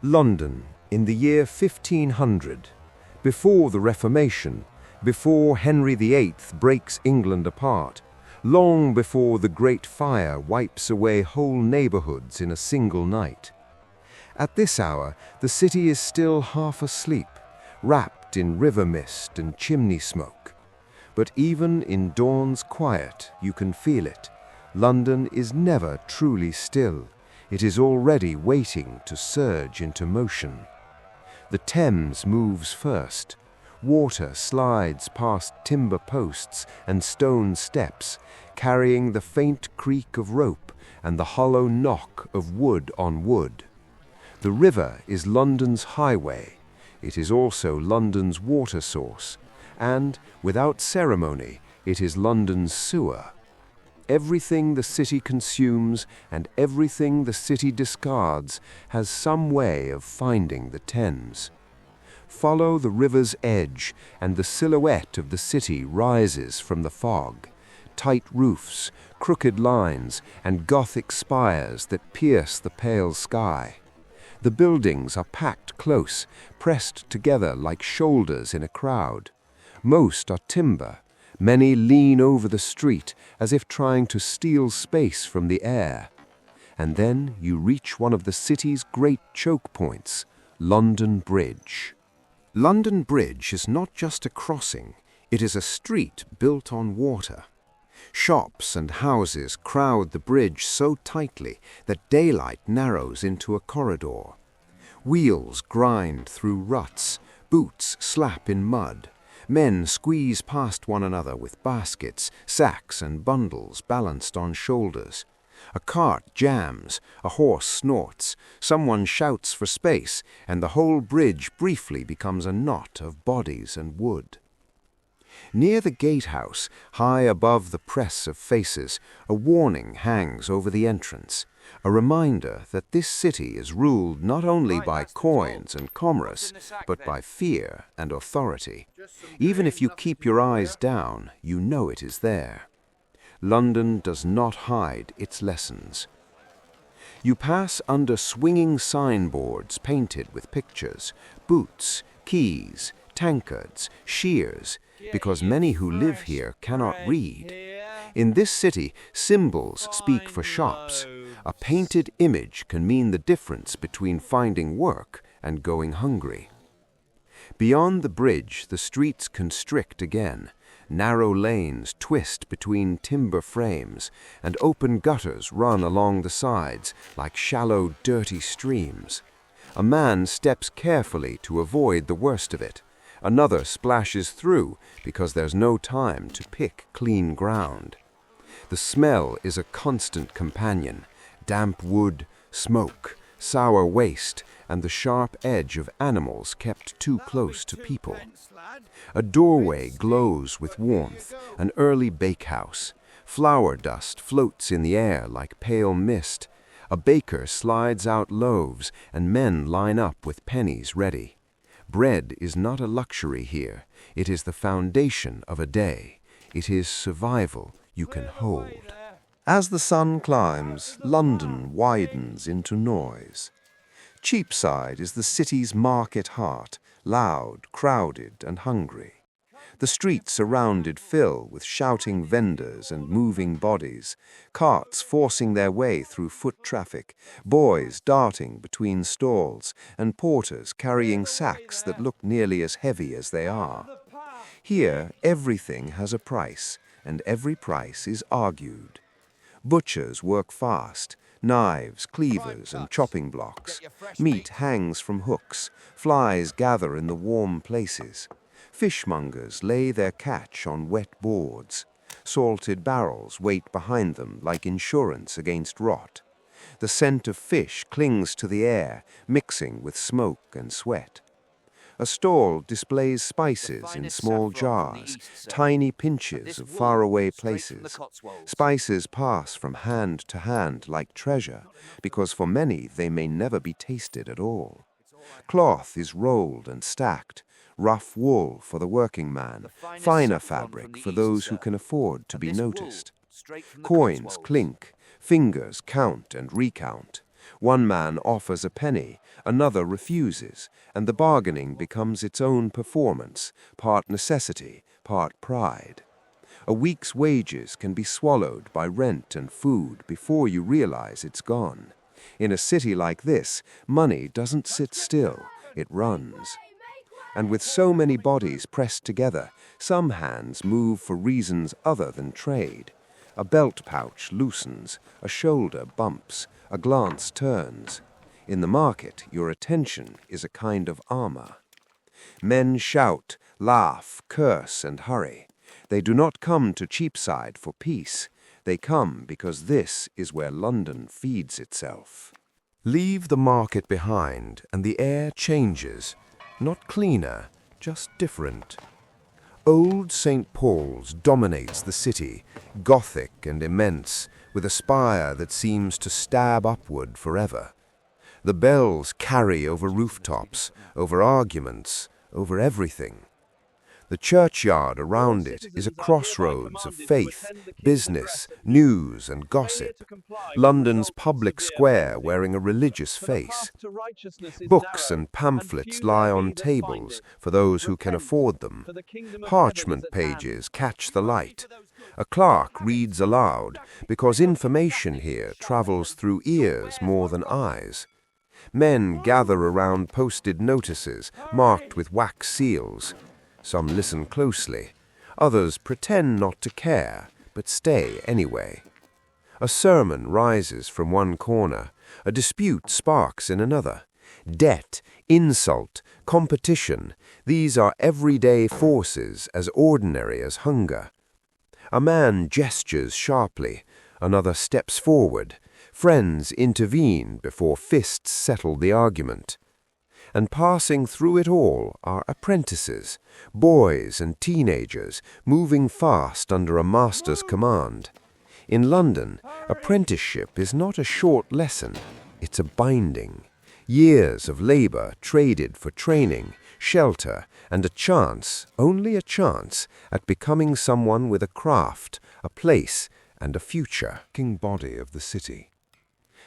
London, in the year 1500, before the Reformation, before Henry VIII breaks England apart, long before the Great Fire wipes away whole neighborhoods in a single night. At this hour, the city is still half asleep, wrapped in river mist and chimney smoke. But even in dawn's quiet, you can feel it. London is never truly still. It is already waiting to surge into motion. The Thames moves first. Water slides past timber posts and stone steps, carrying the faint creak of rope and the hollow knock of wood on wood. The river is London's highway. It is also London's water source, and, without ceremony, it is London's sewer. Everything the city consumes and everything the city discards has some way of finding the Thames. Follow the river's edge, and the silhouette of the city rises from the fog. Tight roofs, crooked lines, and Gothic spires that pierce the pale sky. The buildings are packed close, pressed together like shoulders in a crowd. Most are timber. Many lean over the street as if trying to steal space from the air. And then you reach one of the city's great choke points, London Bridge. London Bridge is not just a crossing, it is a street built on water. Shops and houses crowd the bridge so tightly that daylight narrows into a corridor. Wheels grind through ruts, boots slap in mud. Men squeeze past one another with baskets, sacks, and bundles balanced on shoulders. A cart jams, a horse snorts, someone shouts for space, and the whole bridge briefly becomes a knot of bodies and wood. Near the gatehouse, high above the press of faces, a warning hangs over the entrance, a reminder that this city is ruled not only by coins and commerce, but by fear and authority. Even if you keep your eyes down, you know it is there. London does not hide its lessons. You pass under swinging signboards painted with pictures, boots, keys, tankards, shears, because many who live here cannot read. In this city, symbols speak for shops. A painted image can mean the difference between finding work and going hungry. Beyond the bridge, the streets constrict again. Narrow lanes twist between timber frames, and open gutters run along the sides like shallow, dirty streams. A man steps carefully to avoid the worst of it. Another splashes through because there's no time to pick clean ground. The smell is a constant companion. Damp wood, smoke, sour waste, and the sharp edge of animals kept too close to people. A doorway glows with warmth, an early bakehouse. Flour dust floats in the air like pale mist. A baker slides out loaves, and men line up with pennies ready. Bread is not a luxury here. It is the foundation of a day. It is survival you can hold. As the sun climbs, London widens into noise. Cheapside is the city's market heart, loud, crowded, and hungry. The streets around it fill with shouting vendors and moving bodies, carts forcing their way through foot traffic, boys darting between stalls, and porters carrying sacks that look nearly as heavy as they are. Here, everything has a price, and every price is argued. Butchers work fast, knives, cleavers, and chopping blocks. Meat hangs from hooks, flies gather in the warm places. Fishmongers lay their catch on wet boards. Salted barrels wait behind them like insurance against rot. The scent of fish clings to the air, mixing with smoke and sweat. A stall displays spices in small jars, tiny pinches of faraway places. Spices pass from hand to hand like treasure, because for many they may never be tasted at all. Cloth is rolled and stacked, rough wool for the working man, finer fabric for those who can afford to be noticed. Coins clink, fingers count and recount. One man offers a penny, another refuses, and the bargaining becomes its own performance, part necessity, part pride. A week's wages can be swallowed by rent and food before you realize it's gone. In a city like this, money doesn't sit still, it runs. And with so many bodies pressed together, some hands move for reasons other than trade. A belt pouch loosens, a shoulder bumps, a glance turns. In the market, your attention is a kind of armor. Men shout, laugh, curse, and hurry. They do not come to Cheapside for peace. They come because this is where London feeds itself. Leave the market behind, and the air changes. Not cleaner, just different. Old St. Paul's dominates the city, Gothic and immense, with a spire that seems to stab upward forever. The bells carry over rooftops, over arguments, over everything. The churchyard around it is a crossroads of faith, business, news, and gossip. London's public square wearing a religious face. Books and pamphlets lie on tables for those who can afford them. Parchment pages catch the light. A clerk reads aloud because information here travels through ears more than eyes. Men gather around posted notices marked with wax seals. Some listen closely. Others pretend not to care, but stay anyway. A sermon rises from one corner. A dispute sparks in another. Debt, insult, competition, these are everyday forces as ordinary as hunger. A man gestures sharply. Another steps forward. Friends intervene before fists settle the argument. And passing through it all are apprentices, boys and teenagers, moving fast under a master's command. In London, apprenticeship is not a short lesson, it's a binding. Years of labor traded for training, shelter, and a chance, only a chance, at becoming someone with a craft, a place, and a future. King body of the city.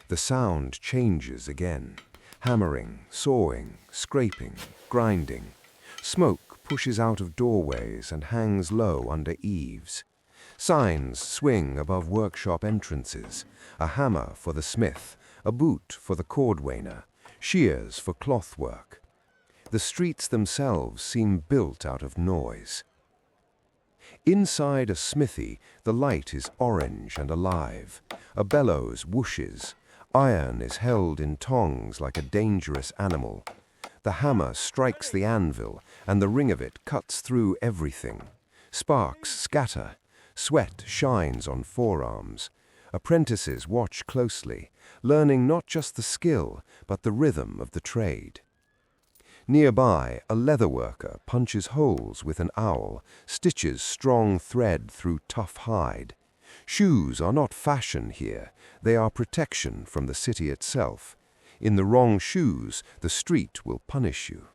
The sound changes again. Hammering, sawing, scraping, grinding. Smoke pushes out of doorways and hangs low under eaves. Signs swing above workshop entrances. A hammer for the smith, a boot for the cordwainer, shears for cloth work. The streets themselves seem built out of noise. Inside a smithy, the light is orange and alive. A bellows whooshes. Iron is held in tongs like a dangerous animal. The hammer strikes the anvil, and the ring of it cuts through everything. Sparks scatter. Sweat shines on forearms. Apprentices watch closely, learning not just the skill, but the rhythm of the trade. Nearby, a leatherworker punches holes with an awl, stitches strong thread through tough hide. Shoes are not fashion here, they are protection from the city itself. In the wrong shoes, the street will punish you.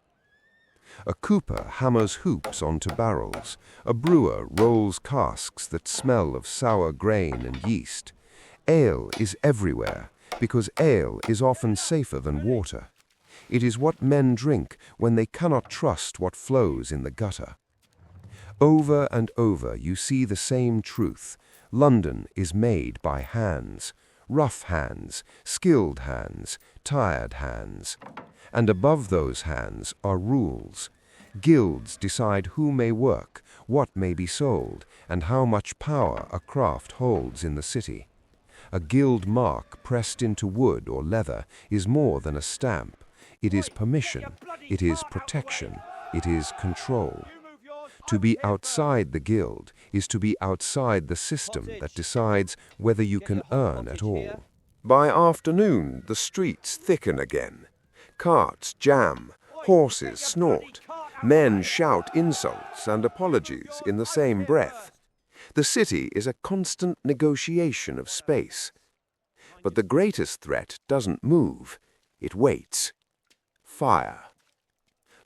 A cooper hammers hoops onto barrels. A brewer rolls casks that smell of sour grain and yeast. Ale is everywhere, because ale is often safer than water. It is what men drink when they cannot trust what flows in the gutter. Over and over you see the same truth. London is made by hands, rough hands, skilled hands, tired hands. And above those hands are rules. Guilds decide who may work, what may be sold, and how much power a craft holds in the city. A guild mark pressed into wood or leather is more than a stamp. It is permission, it is protection, it is control. To be outside the guild is to be outside the system that decides whether you can earn at all. By afternoon, the streets thicken again. Carts jam, horses snort. Men shout insults and apologies in the same breath. The city is a constant negotiation of space. But the greatest threat doesn't move. It waits. Fire.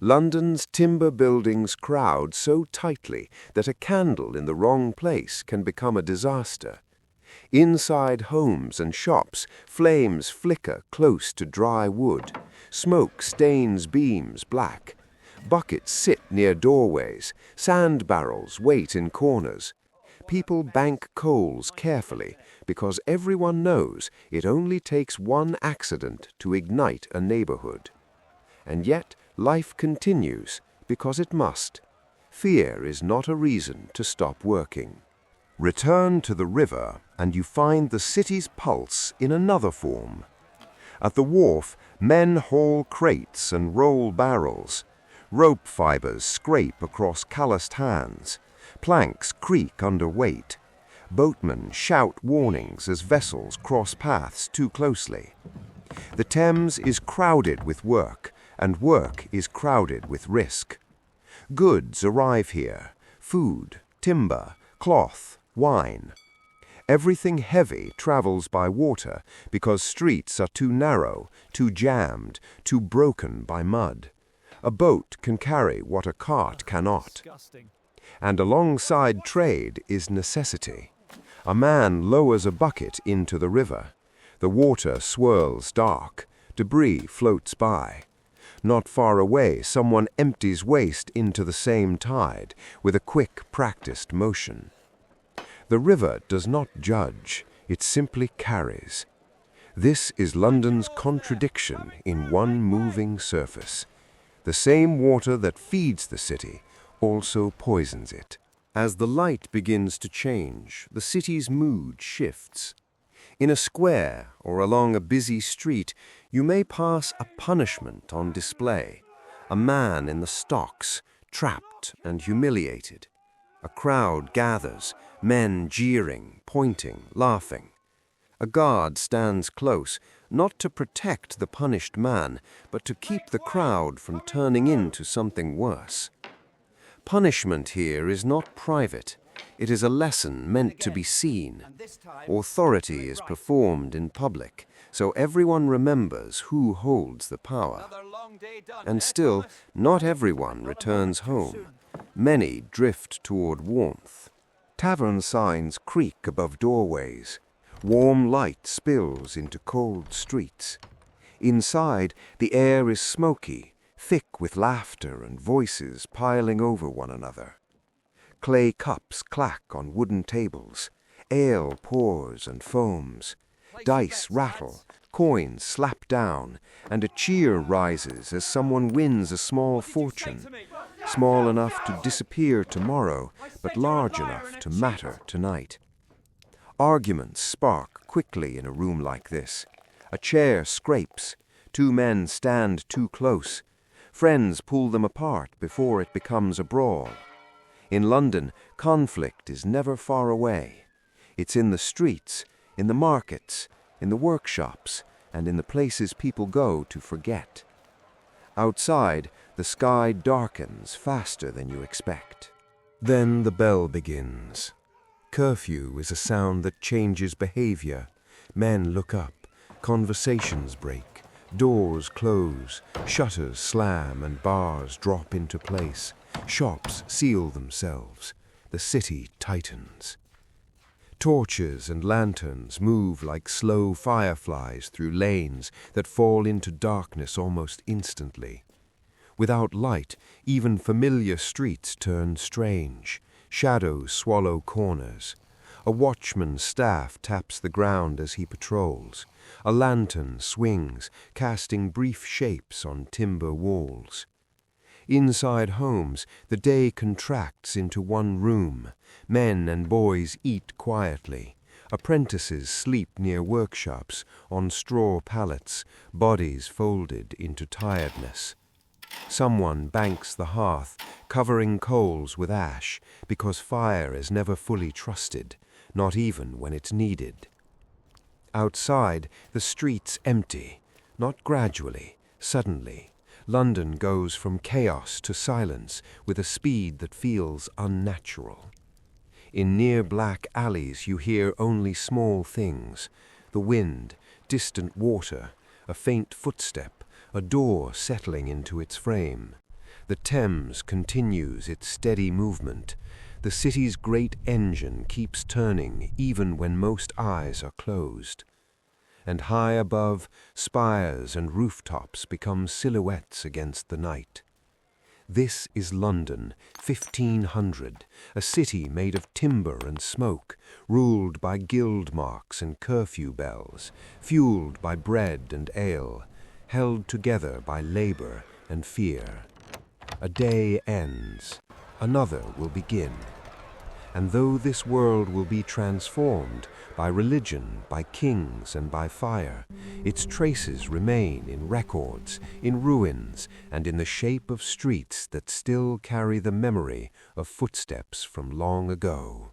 London's timber buildings crowd so tightly that a candle in the wrong place can become a disaster. Inside homes and shops, flames flicker close to dry wood. Smoke stains beams black. Buckets sit near doorways. Sand barrels wait in corners. People bank coals carefully because everyone knows it only takes one accident to ignite a neighborhood. And yet life continues because it must. Fear is not a reason to stop working. Return to the river and you find the city's pulse in another form. At the wharf, men haul crates and roll barrels. Rope fibers scrape across calloused hands. Planks creak under weight. Boatmen shout warnings as vessels cross paths too closely. The Thames is crowded with work, and work is crowded with risk. Goods arrive here: food, timber, cloth, wine. Everything heavy travels by water because streets are too narrow, too jammed, too broken by mud. A boat can carry what a cart cannot. And alongside trade is necessity. A man lowers a bucket into the river. The water swirls dark. Debris floats by. Not far away, someone empties waste into the same tide with a quick, practiced motion. The river does not judge, it simply carries. This is London's contradiction in one moving surface. The same water that feeds the city also poisons it. As the light begins to change, the city's mood shifts. In a square or along a busy street, you may pass a punishment on display. A man in the stocks, trapped and humiliated. A crowd gathers, men jeering, pointing, laughing. A guard stands close, not to protect the punished man, but to keep the crowd from turning into something worse. Punishment here is not private. It is a lesson meant to be seen. Authority is performed in public, so everyone remembers who holds the power. And still, not everyone returns home. Many drift toward warmth. Tavern signs creak above doorways. Warm light spills into cold streets. Inside, the air is smoky, thick with laughter and voices piling over one another. Clay cups clack on wooden tables. Ale pours and foams. Dice rattle, coins slap down, and a cheer rises as someone wins a small fortune. Small enough to disappear tomorrow, but large enough to matter tonight. Arguments spark quickly in a room like this. A chair scrapes. Two men stand too close. Friends pull them apart before it becomes a brawl. In London, conflict is never far away. It's in the streets, in the markets, in the workshops, and in the places people go to forget. Outside, the sky darkens faster than you expect. Then the bell begins. Curfew is a sound that changes behavior. Men look up, conversations break, doors close, shutters slam and bars drop into place. Shops seal themselves. The city tightens. Torches and lanterns move like slow fireflies through lanes that fall into darkness almost instantly. Without light, even familiar streets turn strange. Shadows swallow corners. A watchman's staff taps the ground as he patrols. A lantern swings, casting brief shapes on timber walls. Inside homes, the day contracts into one room. Men and boys eat quietly. Apprentices sleep near workshops, on straw pallets, bodies folded into tiredness. Someone banks the hearth, covering coals with ash, because fire is never fully trusted, not even when it's needed. Outside, the streets empty, not gradually, suddenly. London goes from chaos to silence with a speed that feels unnatural. In near black alleys you hear only small things: the wind, distant water, a faint footstep, a door settling into its frame. The Thames continues its steady movement. The city's great engine keeps turning even when most eyes are closed. And high above, spires and rooftops become silhouettes against the night. This is London, 1500, a city made of timber and smoke, ruled by guild marks and curfew bells, fueled by bread and ale, held together by labor and fear. A day ends, another will begin. And though this world will be transformed by religion, by kings, and by fire, its traces remain in records, in ruins, and in the shape of streets that still carry the memory of footsteps from long ago.